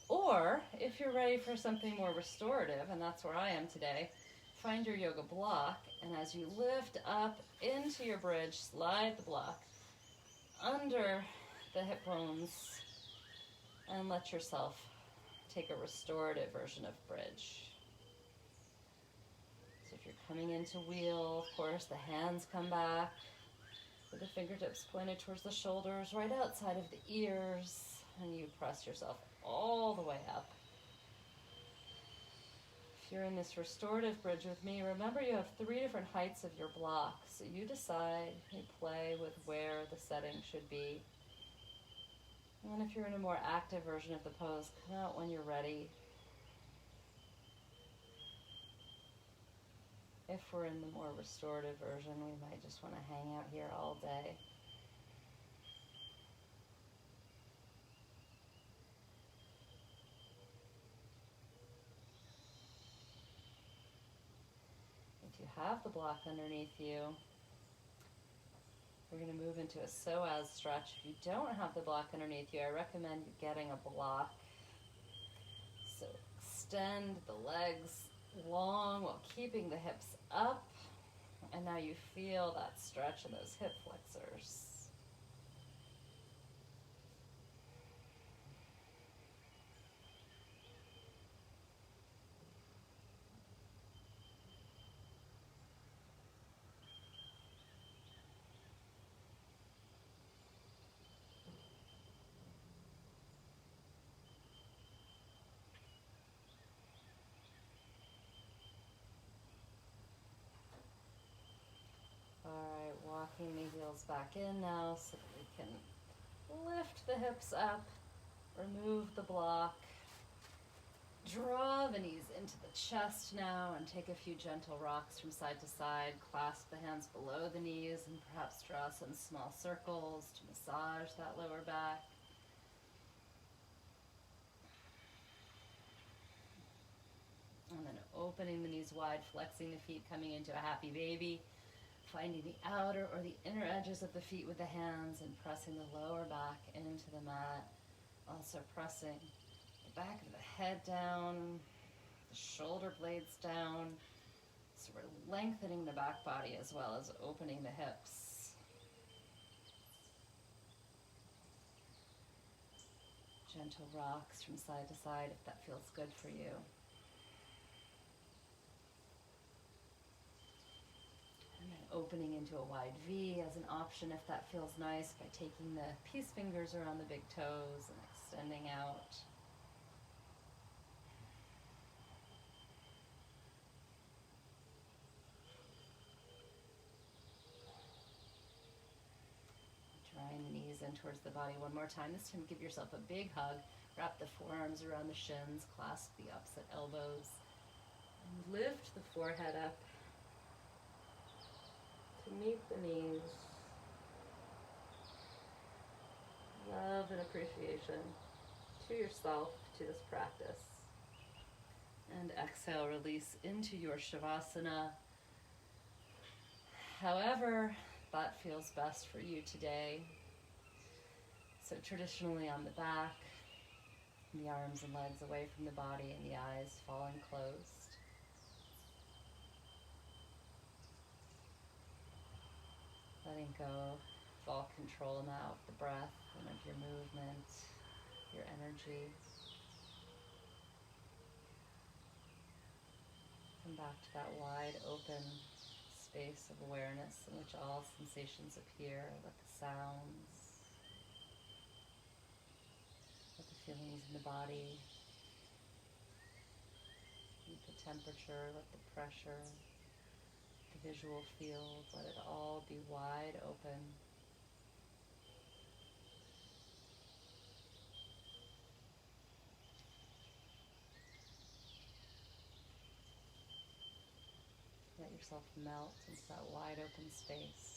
Or if you're ready for something more restorative, and that's where I am today, find your yoga block, and as you lift up into your bridge, slide the block under the hip bones and let yourself take a restorative version of bridge. So if you're coming into wheel, of course, the hands come back with the fingertips pointed towards the shoulders, right outside of the ears, and you press yourself all the way up. If you're in this restorative bridge with me, remember you have 3 different heights of your block, so you decide, you play with where the setting should be. And then if you're in a more active version of the pose, come out when you're ready. If we're in the more restorative version, we might just want to hang out here all day. If you have the block underneath you, we're going to move into a psoas stretch. If you don't have the block underneath you, I recommend getting a block. So extend the legs long while keeping the hips up. And now you feel that stretch in those hip flexors. Alright, walking the heels back in now so that we can lift the hips up, remove the block, draw the knees into the chest now and take a few gentle rocks from side to side, clasp the hands below the knees and perhaps draw some small circles to massage that lower back. And then opening the knees wide, flexing the feet, coming into a happy baby. Finding the outer or the inner edges of the feet with the hands and pressing the lower back into the mat. Also pressing the back of the head down, the shoulder blades down. So we're lengthening the back body as well as opening the hips. Gentle rocks from side to side if that feels good for you. Opening into a wide V as an option if that feels nice by taking the peace fingers around the big toes and extending out. Drawing the knees in towards the body one more time. This time give yourself a big hug. Wrap the forearms around the shins, clasp the opposite elbows, and lift the forehead up. Meet the knees. Love and appreciation to yourself, to this practice. And exhale, release into your Shavasana. However that feels best for you today. So traditionally on the back, the arms and legs away from the body and the eyes falling closed. Letting go of all control now of the breath and of your movement, your energy. Come back to that wide open space of awareness in which all sensations appear. Let the sounds, let the feelings in the body, let the temperature, let the pressure, the visual field, let it all be wide open. Let yourself melt into that wide open space.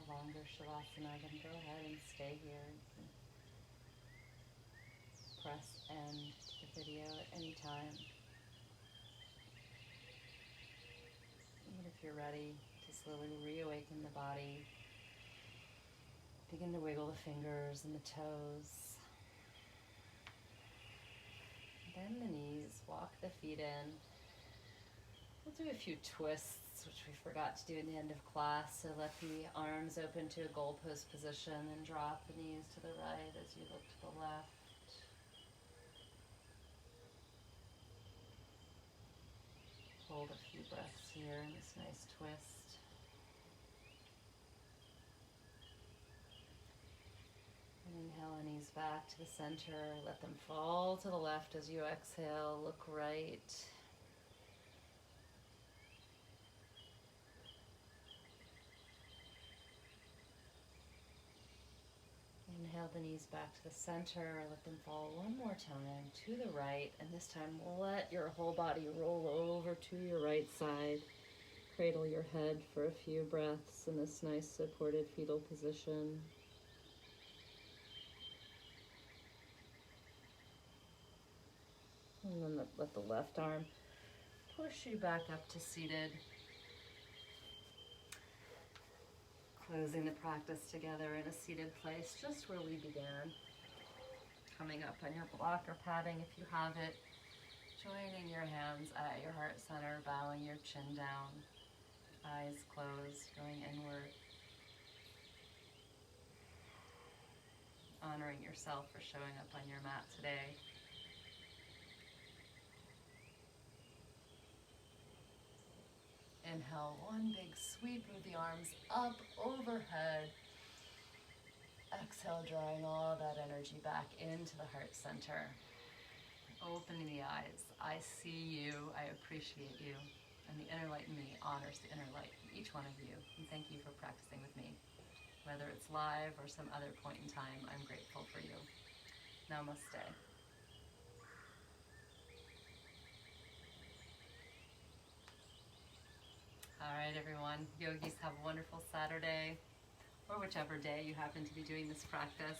longer shavasana, then go ahead and stay here. You can press end to the video at any time. Even if you're ready to slowly reawaken the body, begin to wiggle the fingers and the toes. Bend the knees, walk the feet in. We'll do a few twists, which we forgot to do in the end of class. So let the arms open to a goalpost position and drop the knees to the right as you look to the left. Hold a few breaths here in this nice twist. And inhale the knees back to the center. Let them fall to the left as you exhale. Look right. Inhale the knees back to the center. Let them fall one more time to the right. And this time let your whole body roll over to your right side. Cradle your head for a few breaths in this nice supported fetal position. And then let the left arm push you back up to seated. Closing the practice together in a seated place, just where we began. Coming up on your block or padding if you have it. Joining your hands at your heart center, bowing your chin down. Eyes closed, going inward. Honoring yourself for showing up on your mat today. Inhale, one big sweep of the arms up overhead. Exhale, drawing all that energy back into the heart center. Opening the eyes. I see you, I appreciate you, and the inner light in me honors the inner light in each one of you. And thank you for practicing with me. Whether it's live or some other point in time, I'm grateful for you. Namaste. All right, everyone. Yogis, have a wonderful Saturday, or whichever day you happen to be doing this practice.